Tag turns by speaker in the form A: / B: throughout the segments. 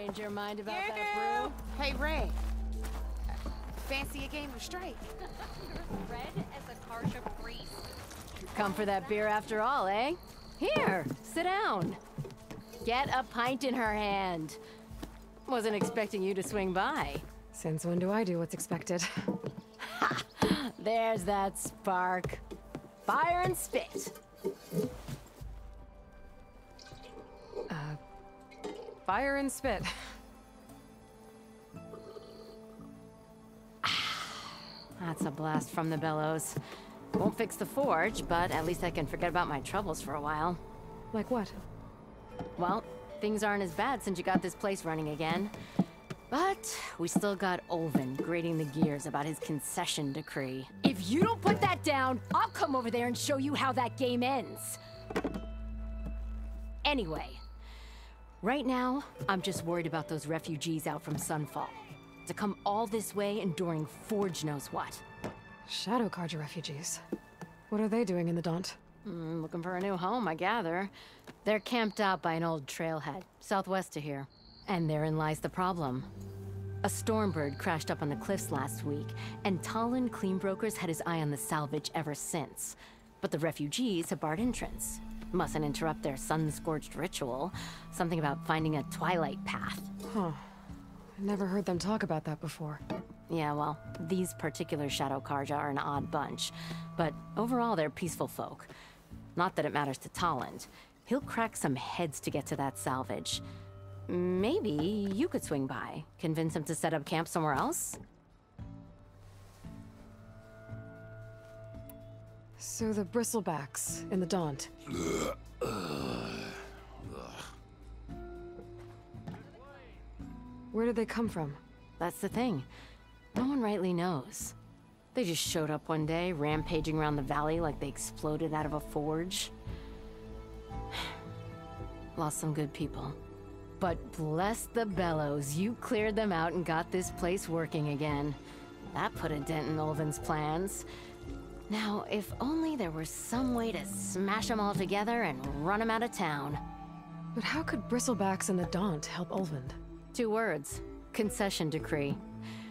A: Change your mind about that brew?
B: Hey, Ray. Fancy a game of straight?
C: Red as a Carja priest.
A: Come for that beer after all, eh? Here, sit down. Get a pint in her hand. Wasn't expecting you to swing by.
D: Since when do I do what's expected?
A: Ha! There's that spark. Fire and spit.
D: Fire and spit.
A: That's a blast from the bellows. Won't fix the forge, but at least I can forget about my troubles for a while.
D: Like what?
A: Well, things aren't as bad since you got this place running again. But we still got Olvin grating the gears about his concession decree. If you don't put that down, I'll come over there and show you how that game ends. Anyway, right now, I'm just worried about those refugees out from Sunfall. To come all this way enduring Forge knows what.
D: Shadow Carja refugees. What are they doing in the Daunt?
A: Looking for a new home, I gather. They're camped out by an old trailhead, southwest of here. And therein lies the problem. A Stormbird crashed up on the cliffs last week, and Tolland Cleavebreaker's had his eye on the salvage ever since. But the refugees have barred entrance. Mustn't interrupt their sun-scorched ritual. Something about finding a Twilight path.
D: Huh. I never heard them talk about that before.
A: Yeah, well, these particular Shadow Carja are an odd bunch. But overall, they're peaceful folk. Not that it matters to Tolland. He'll crack some heads to get to that salvage. Maybe you could swing by, convince him to set up camp somewhere else?
D: So the bristlebacks in the Daunt. Where did they come from?
A: That's the thing. No one rightly knows. They just showed up one day, rampaging around the valley like they exploded out of a forge. Lost some good people. But bless the bellows, you cleared them out and got this place working again. That put a dent in Olvin's plans. Now, if only there was some way to smash them all together and run them out of town.
D: But how could bristlebacks in the Daunt help Olvin?
A: 2 words. Concession decree.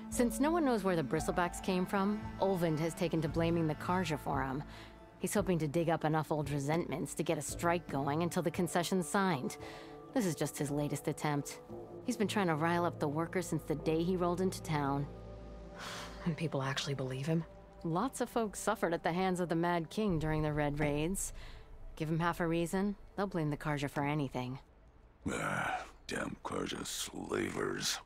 A: Since no one knows where the bristlebacks came from, Olvin has taken to blaming the Carja for them. He's hoping to dig up enough old resentments to get a strike going until the concession's signed. This is just his latest attempt. He's been trying to rile up the workers since the day he rolled into town.
D: And people actually believe him?
A: Lots of folks suffered at the hands of the Mad King during the Red Raids. Give him half a reason, they'll blame the Carja for anything.
E: Damn Carja slavers.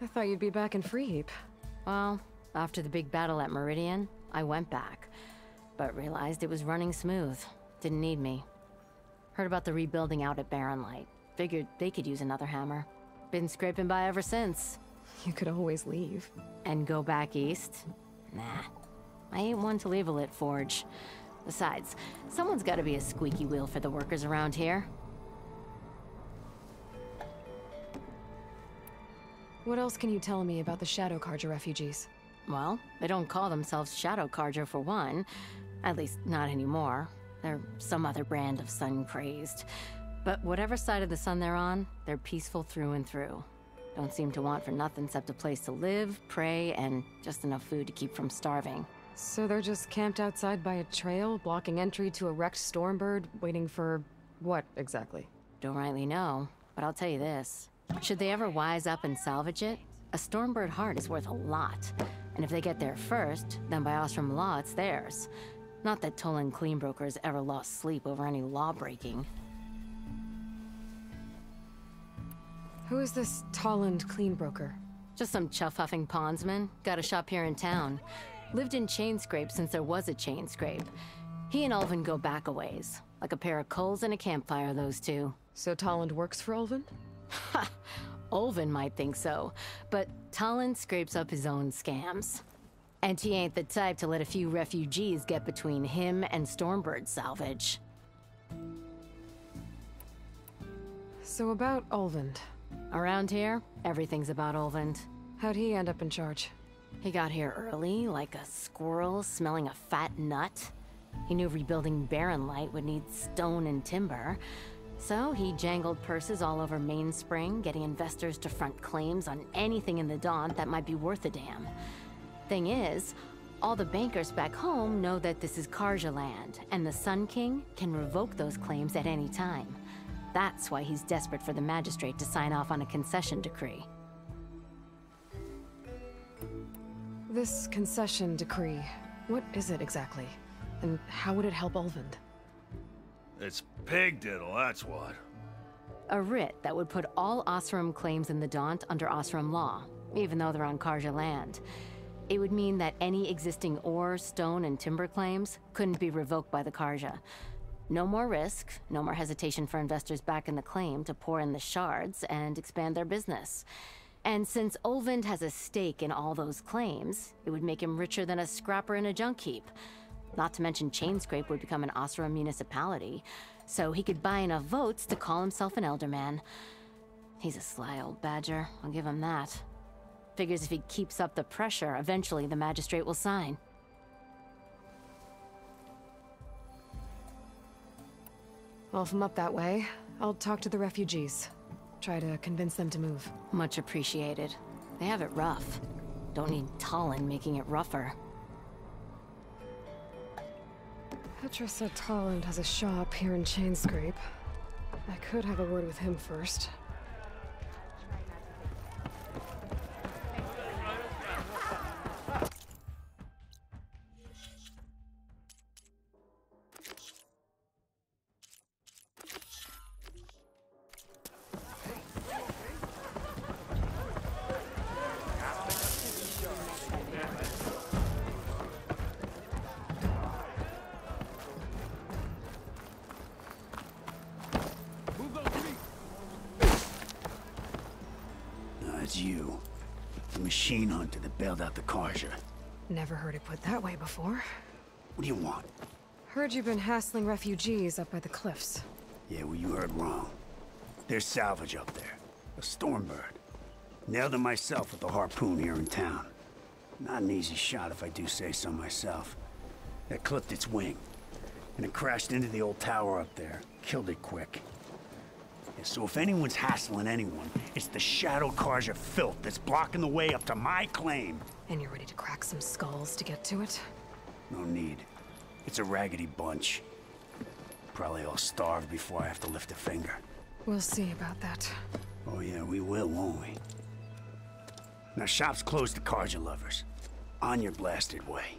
D: I thought you'd be back in Freeheap.
A: Well, after the big battle at Meridian, I went back, but realized it was running smooth. Didn't need me. Heard about the rebuilding out at Barren Light. Figured they could use another hammer. Been scraping by ever since.
D: You could always leave.
A: And go back east? Nah. I ain't one to leave a lit forge. Besides, someone's gotta be a squeaky wheel for the workers around here.
D: What else can you tell me about the Shadow Carja refugees?
A: Well, they don't call themselves Shadow Carja for one. At least, not anymore. They're some other brand of sun-crazed. But whatever side of the sun they're on, they're peaceful through and through. Don't seem to want for nothing except a place to live, pray, and just enough food to keep from starving.
D: So they're just camped outside by a trail, blocking entry to a wrecked Stormbird, waiting for what, exactly?
A: Don't rightly know, but I'll tell you this. Should they ever wise up and salvage it, a Stormbird heart is worth a lot. And if they get there first, then by Oseram law, it's theirs. Not that Tolland Cleavebreaker has ever lost sleep over any law-breaking.
D: Who is this Tolland Cleavebreaker?
A: Just some chuff-huffing pondsman. Got a shop here in town. Lived in Chainscrape since there was a Chainscrape. He and Olvin go back a ways. Like a pair of coals and a campfire, those two.
D: So Tolland works for Olvin?
A: Ha! Olvin might think so, but Tolland scrapes up his own scams. And he ain't the type to let a few refugees get between him and Stormbird salvage.
D: So about Olvin.
A: Around here, everything's about Olvin.
D: How'd he end up in charge?
A: He got here early, like a squirrel smelling a fat nut. He knew rebuilding Barren Light would need stone and timber. So he jangled purses all over Mainspring, getting investors to front claims on anything in the Daunt that might be worth a damn. Thing is, all the bankers back home know that this is Carja land, and the Sun King can revoke those claims at any time. That's why he's desperate for the magistrate to sign off on a concession decree.
D: This concession decree, what is it exactly? And how would it help Ulvund?
E: It's pig diddle, that's what.
A: A writ that would put all Oseram claims in the Daunt under Oseram law, even though they're on Carja land. It would mean that any existing ore, stone, and timber claims couldn't be revoked by the Carja. No more risk, no more hesitation for investors back in the claim to pour in the shards and expand their business. And since Ulvund has a stake in all those claims, it would make him richer than a scrapper in a junk heap. Not to mention Chainscrape would become an Oseram municipality, so he could buy enough votes to call himself an elderman. He's a sly old badger, I'll give him that. Figures if he keeps up the pressure, eventually the magistrate will sign.
D: Well, if I'm up that way, I'll talk to the refugees. Try to convince them to move.
A: Much appreciated. They have it rough. Don't need Tolland making it rougher.
D: Petra said Tolland has a shop here in Chainscrape. I could have a word with him first.
F: It's you. The machine hunter that bailed out the Carja.
D: Never heard it put that way before.
F: What do you want?
D: Heard you've been hassling refugees up by the cliffs.
F: Yeah, well, you heard wrong. There's salvage up there. A Stormbird. Nailed it myself with the harpoon here in town. Not an easy shot if I do say so myself. That clipped its wing. And it crashed into the old tower up there. Killed it quick. Yeah, so if anyone's hassling anyone, it's the Shadow Carja filth that's blocking the way up to my claim.
D: And you're ready to crack some skulls to get to it?
F: No need. It's a raggedy bunch. Probably all starved before I have to lift a finger.
D: We'll see about that.
F: Oh yeah, we will, won't we? Now shop's closed to Carja lovers. On your blasted way.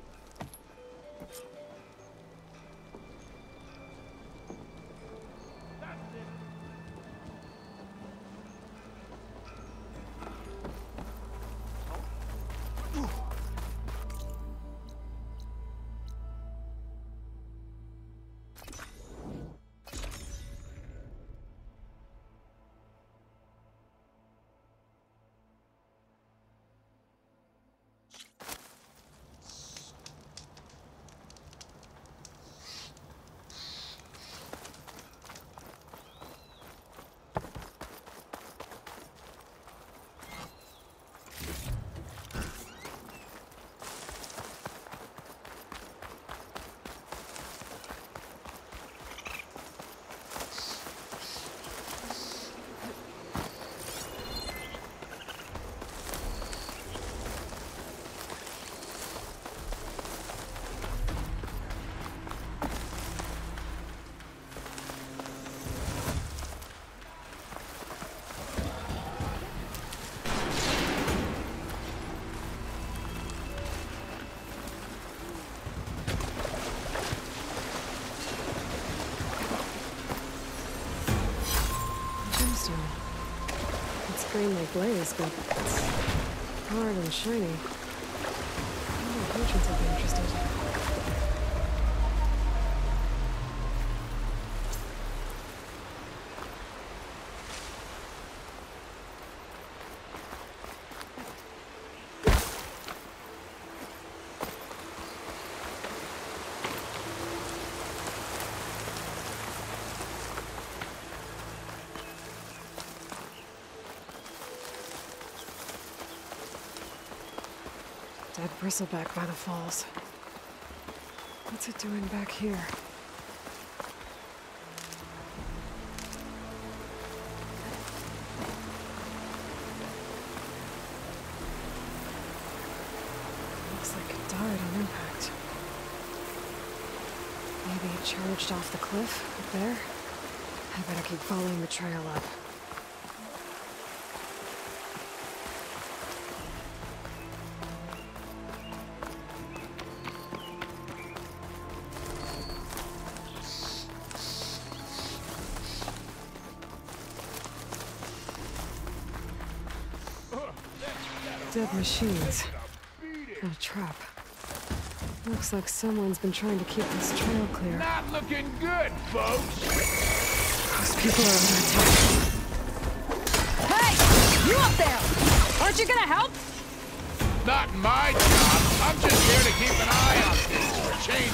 D: It's green like glaze, but it's hard and shiny. Oh, patrons would be interested. Dead bristleback by the falls. What's it doing back here? Looks like it died on impact. Maybe it charged off the cliff up there? I better keep following the trail up. Dead machines. And a trap. Looks like someone's been trying to keep this trail clear.
G: Not looking good, folks.
D: Those people are under attack.
C: Hey! You up there! Aren't you gonna help?
G: Not my job. I'm just here to keep an eye on things for change.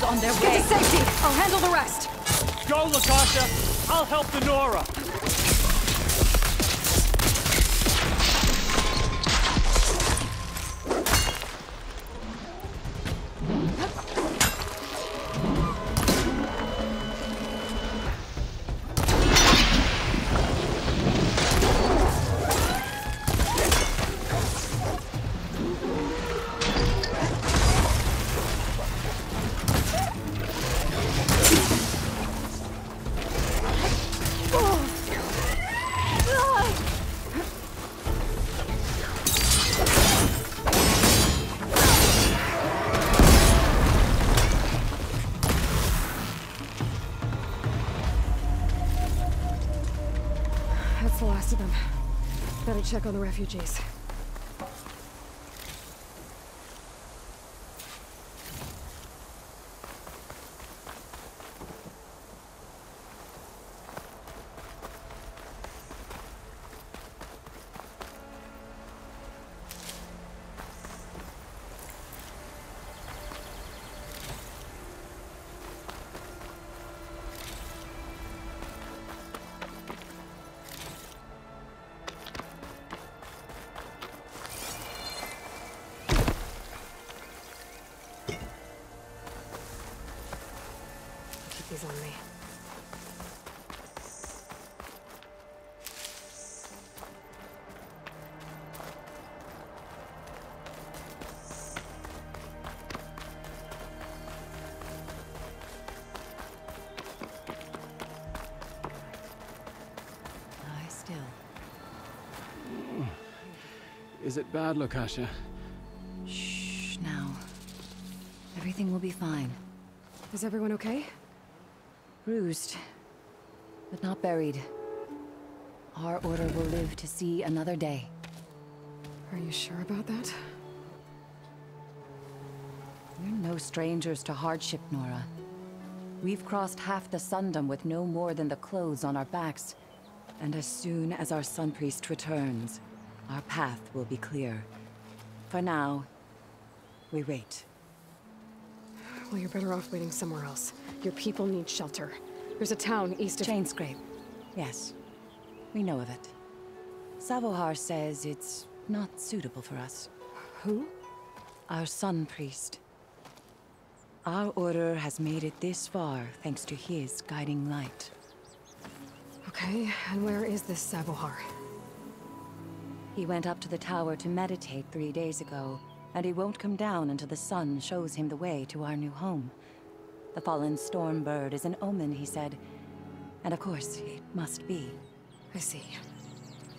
C: On their way.
D: Get to safety! I'll handle the rest!
H: Go, Latasha! I'll help the Nora!
D: That's the last of them. Better check on the refugees. He's on me.
A: Lie still.
I: Is it bad, Latasha?
A: Shh, now. Everything will be fine.
D: Is everyone okay?
A: Bruised, but not buried. Our order will live to see another day.
D: Are you sure about that?
A: We're no strangers to hardship, Nora. We've crossed half the Sundom with no more than the clothes on our backs. And as soon as our Sun Priest returns, our path will be clear. For now, we wait.
D: Well, you're better off waiting somewhere else. Your people need shelter. There's a town east of...
A: Chainscrape. Yes. We know of it. Savohar says it's not suitable for us.
D: Who?
A: Our Sun Priest. Our order has made it this far thanks to his guiding light.
D: Okay, and where is this Savohar?
J: He went up to the tower to meditate 3 days ago, and he won't come down until the sun shows him the way to our new home. The fallen Stormbird is an omen, he said. And of course, it must be.
D: I see.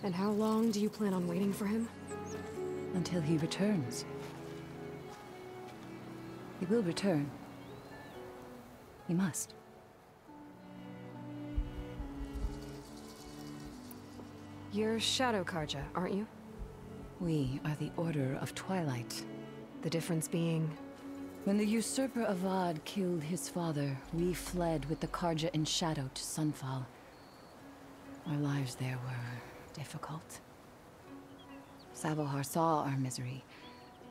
D: And how long do you plan on waiting for him?
J: Until he returns. He will return. He must.
D: You're Shadow Carja, aren't you?
J: We are the Order of Twilight.
D: The difference being...
J: When the usurper Avad killed his father, we fled with the Carja in shadow to Sunfall. Our lives there were difficult. Savohar saw our misery,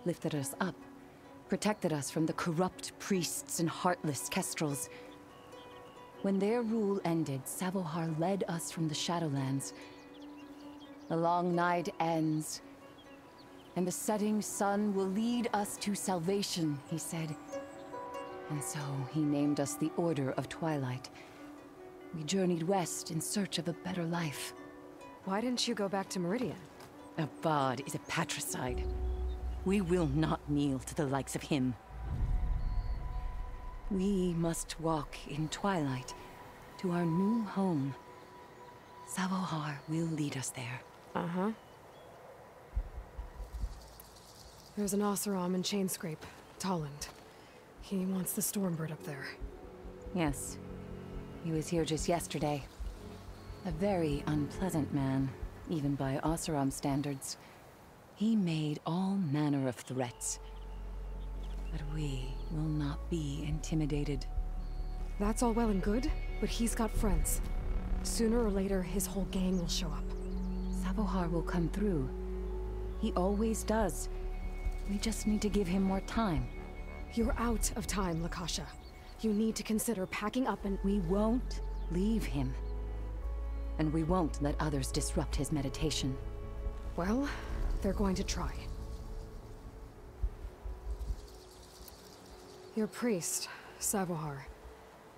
J: lifted us up, protected us from the corrupt priests and heartless kestrels. When their rule ended, Savohar led us from the Shadowlands. The long night ends, and the setting sun will lead us to salvation, he said. And so he named us the Order of Twilight. We journeyed west in search of a better life.
D: Why didn't you go back to Meridian?
J: Avad is a patricide. We will not kneel to the likes of him. We must walk in Twilight to our new home. Savohar will lead us there.
D: Uh-huh. There's an Oseram in Chainscrape, Tolland. He wants the Stormbird up there.
J: Yes. He was here just yesterday. A very unpleasant man, even by Oseram standards. He made all manner of threats. But we will not be intimidated.
D: That's all well and good, but he's got friends. Sooner or later, his whole gang will show up.
J: Savohar will come through. He always does. We just need to give him more time.
D: You're out of time, Lakasha. You need to consider packing up and...
J: We won't leave him. And we won't let others disrupt his meditation.
D: Well, they're going to try. Your priest, Savohar.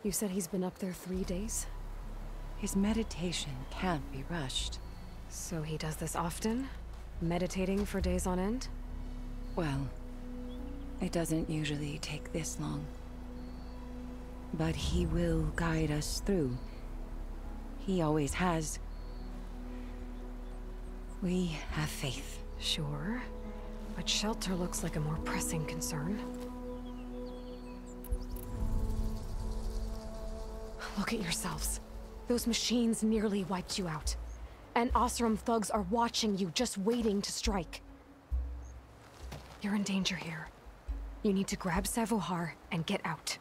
D: You said he's been up there 3 days?
J: His meditation can't be rushed.
D: So he does this often? Meditating for days on end?
J: Well, it doesn't usually take this long. But he will guide us through. He always has. We have faith.
D: Sure. But shelter looks like a more pressing concern. Look at yourselves. Those machines nearly wiped you out. And Oseram thugs are watching you, just waiting to strike. You're in danger here. You need to grab Savohar and get out.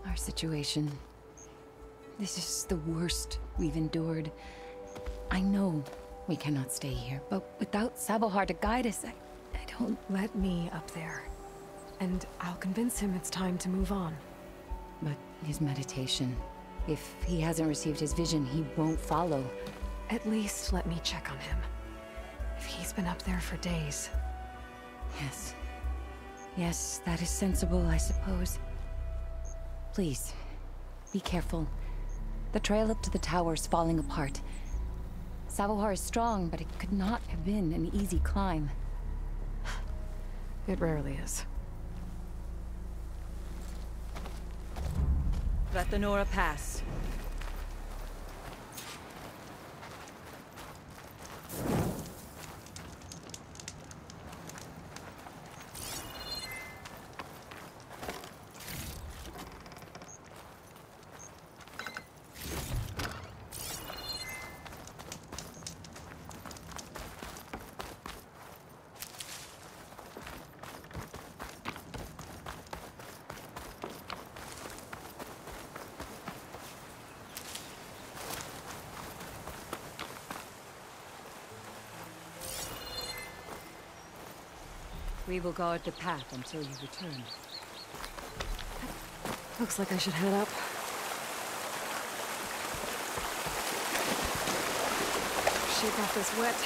J: Our situation. This is the worst we've endured. I know we cannot stay here, but without Savohar to guide us, I don't...
D: Let me up there. And I'll convince him it's time to move on.
J: But his meditation... If he hasn't received his vision, he won't follow.
D: At least let me check on him. If he's been up there for days.
J: Yes. Yes, that is sensible, I suppose. Please, be careful. The trail up to the tower's falling apart. Savohar is strong, but it could not have been an easy climb.
D: It rarely is.
C: Let the Nora pass. We will guard the path until you return.
D: Looks like I should head up. Shake off this wet.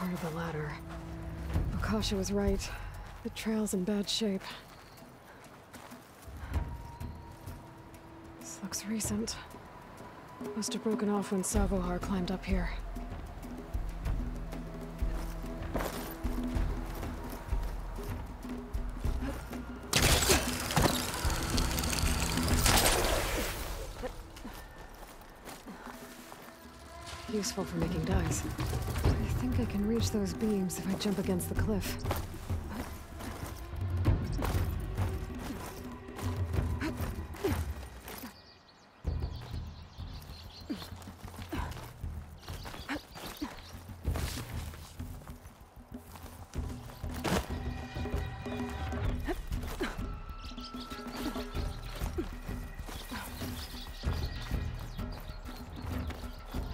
D: part of the ladder. Akasha was right. The trail's in bad shape. This looks recent. Must have broken off when Savohar climbed up here. Useful for making dyes. I think I can reach those beams if I jump against the cliff.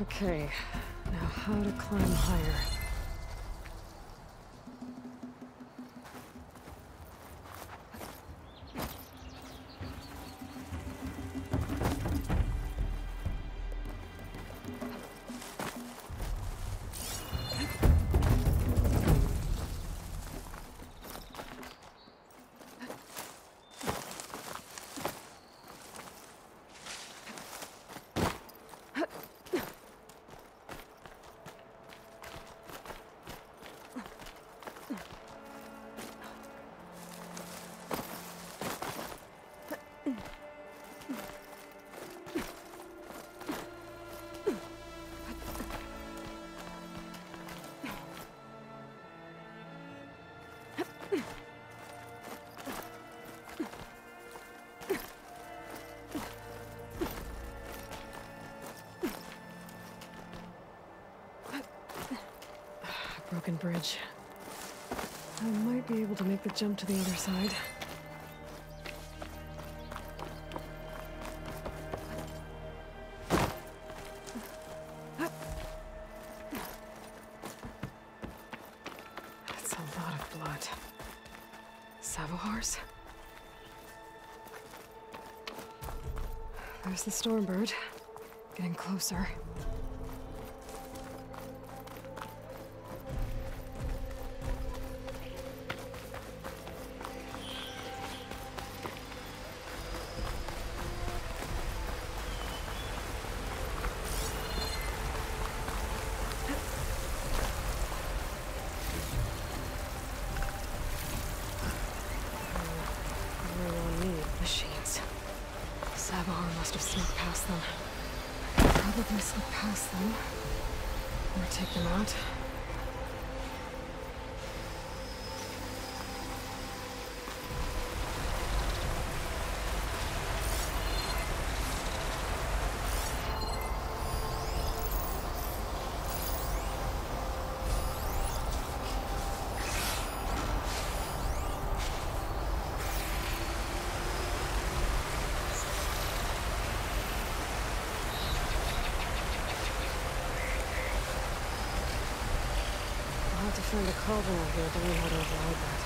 D: Okay, now how to climb higher. Broken bridge. I might be able to make the jump to the other side. That's a lot of blood. Savohars? There's the Stormbird. Getting closer. Machines. Savohar must have snuck past them. Probably slip past them. Or take them out. I'll have to find a cauldron out here to learn how to avoid that.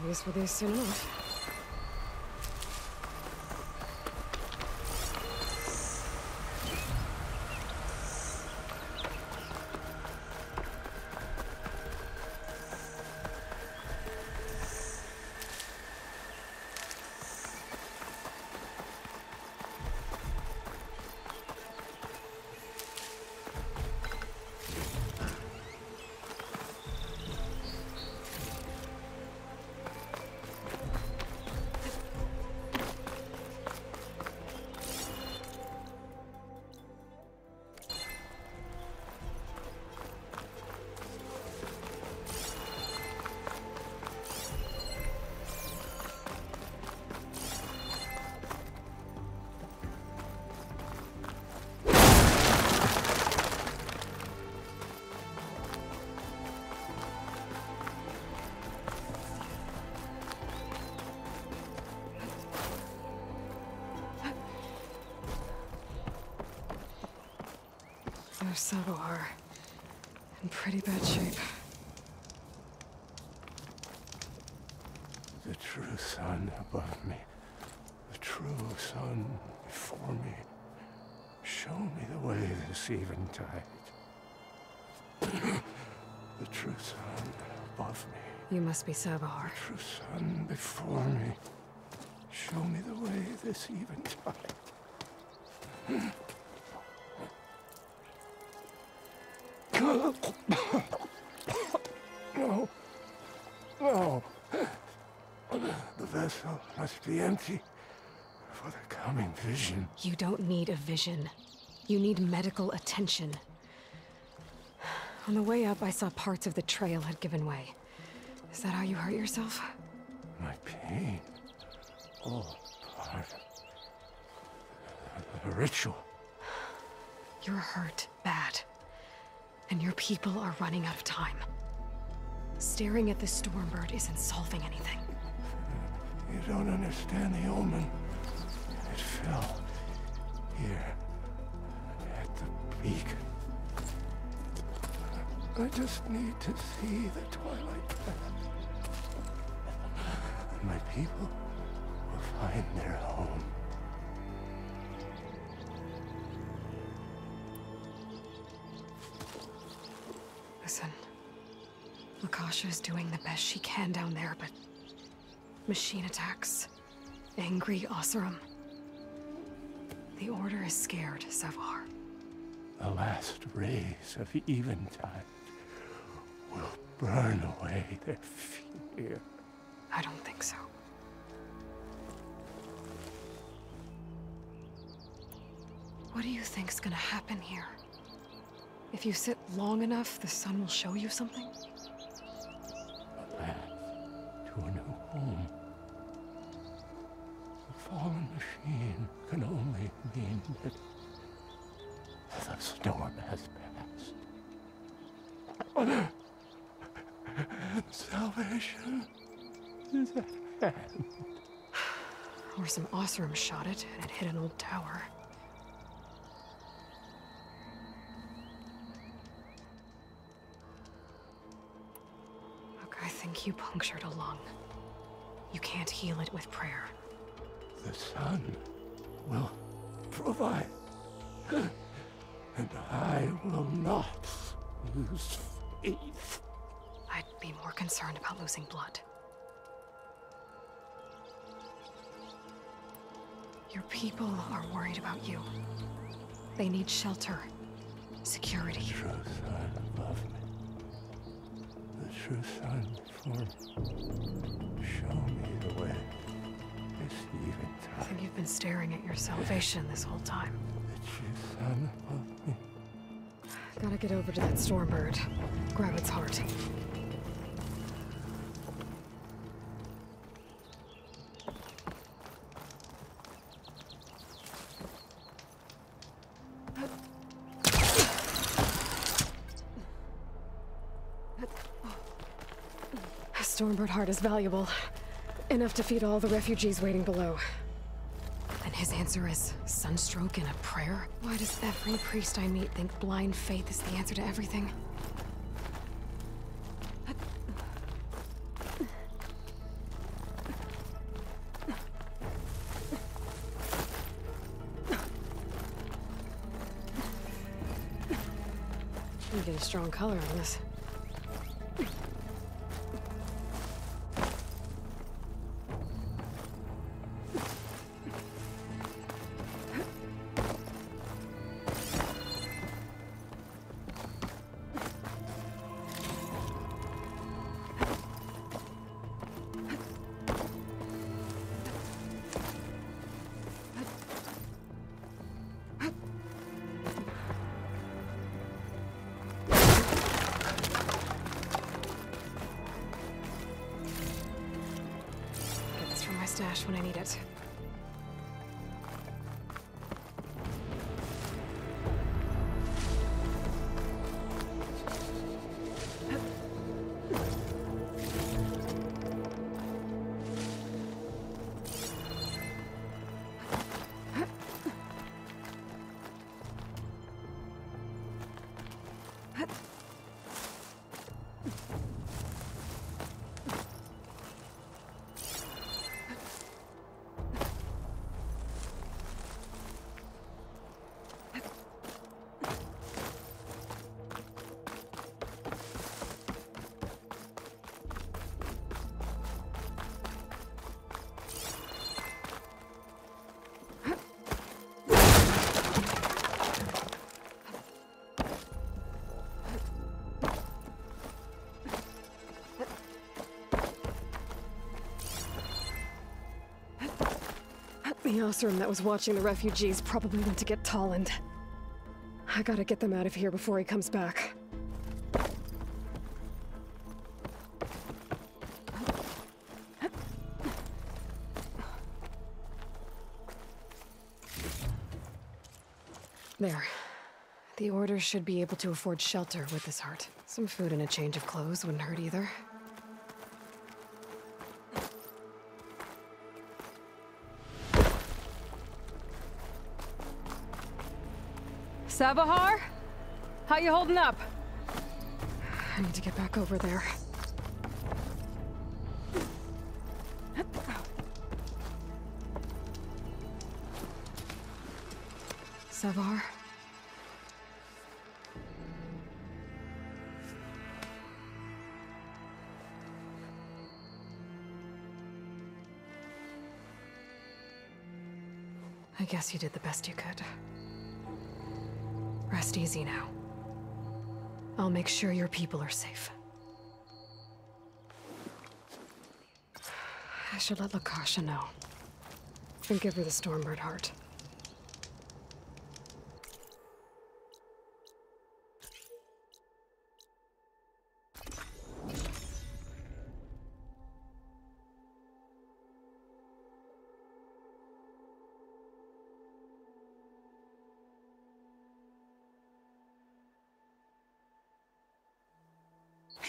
D: Use for these soon enough. There's Salvador. In pretty bad shape.
K: The true sun above me. The true sun before me. Show me the way this eventide. The true sun above me.
D: You must be Salvador.
K: The true sun before me. Show me the way this eventide. No. No. The vessel must be empty for the coming vision.
D: You don't need a vision. You need medical attention. On the way up, I saw parts of the trail had given way. Is that how you hurt yourself?
K: My pain. All part of the ritual.
D: You're hurt bad. And your people are running out of time. Staring at the Stormbird isn't solving anything.
K: You don't understand the omen. It fell here at the beacon. I just need to see the Twilight path. And my people will find their home.
D: Listen, Lakasha is doing the best she can down there, but machine attacks, angry Oseram. The Order is scared, Savar.
K: The last rays of eventide will burn away their fear.
D: I don't think so. What do you think's gonna happen here? If you sit long enough, the sun will show you something?
K: A path to a new home. The fallen machine can only mean that the storm has passed. Salvation is at hand.
D: Or some Oseram shot it, and it hit an old tower. I think you punctured a lung. You can't heal it with prayer.
K: The sun will provide. And I will not lose faith.
D: I'd be more concerned about losing blood. Your people are worried about you. They need shelter, security.
K: The true sun above me. The true sun before me. Show me the way. This eventide.
D: I think you've been staring at your salvation this whole time.
K: The true sun above me.
D: Gotta get over to that Stormbird. Grab its heart. Stormbird heart is valuable. Enough to feed all the refugees waiting below. And his answer is sunstroke and a prayer? Why does every priest I meet think blind faith is the answer to everything? You get a strong color on this. Stash when I need it. The Oseram that was watching the refugees probably went to get Tolland. I gotta get them out of here before he comes back. There. The Order should be able to afford shelter with this heart. Some food and a change of clothes wouldn't hurt either. Savahar? How you holding up? I need to get back over there. Savahar? I guess you did the best you could. Rest easy now. I'll make sure your people are safe. I should let Lakasha know. And give her the Stormbird heart.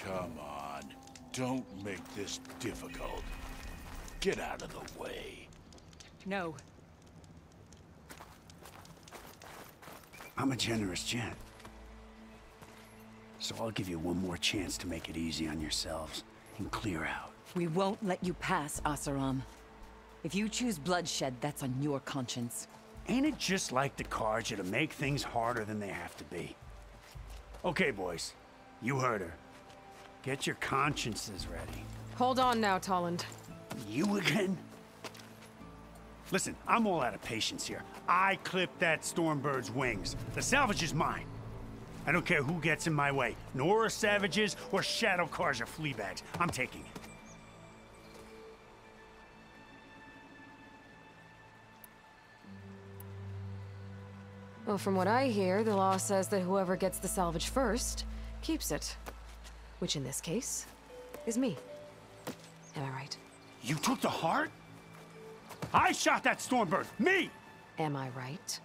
G: Come on. Don't make this difficult. Get out of the way.
C: No.
F: I'm a generous gent. So I'll give you one more chance to make it easy on yourselves and clear out.
J: We won't let you pass, Oseram. If you choose bloodshed, that's on your conscience.
F: Ain't it just like the Carja to make things harder than they have to be? Okay, boys. You heard her. Get your consciences ready.
D: Hold on now, Tolland.
F: You again? Listen, I'm all out of patience here. I clipped that Stormbird's wings. The salvage is mine. I don't care who gets in my way. Nora savages or Shadow Carja fleabags. I'm taking it.
D: Well, from what I hear, the law says that whoever gets the salvage first keeps it. Which in this case is me. Am I right?
F: You took the heart? I shot that Stormbird! Me!
D: Am I right?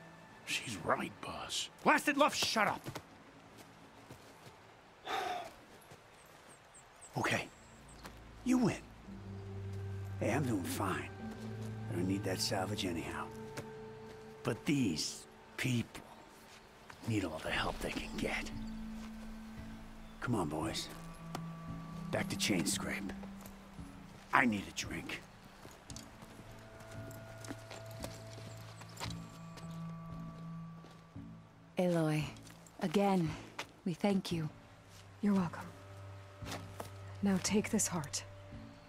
G: She's right, boss.
F: Blasted love, shut up! Okay. You win. Hey, I'm doing fine. I don't need that salvage anyhow. But these people need all the help they can get. Come on, boys. Back to Chainscrape. I need a drink.
J: Aloy, again, We thank you.
D: You're welcome. Now take this heart.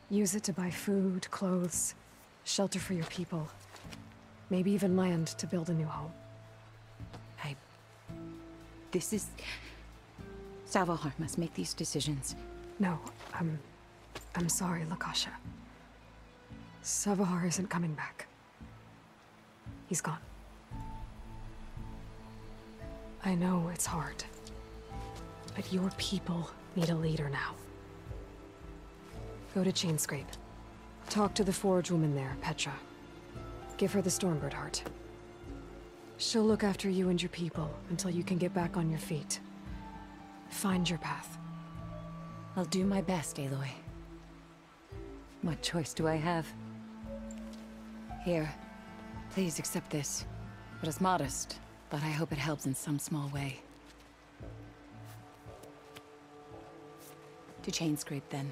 D: Use it to buy food, clothes, shelter for your people. Maybe even land to build a new home.
J: This is... Salvahar must make these decisions.
D: No, I'm sorry, Lakasha. Salvahar isn't coming back. He's gone. I know it's hard, but your people need a leader now. Go to Chainscrape. Talk to the forge woman there, Petra. Give her the Stormbird heart. She'll look after you and your people until you can get back on your feet. Find your path.
J: I'll do my best, Aloy. What choice do I have? Here, please accept this. It is modest, but I hope it helps in some small way. To Chainscrape, then.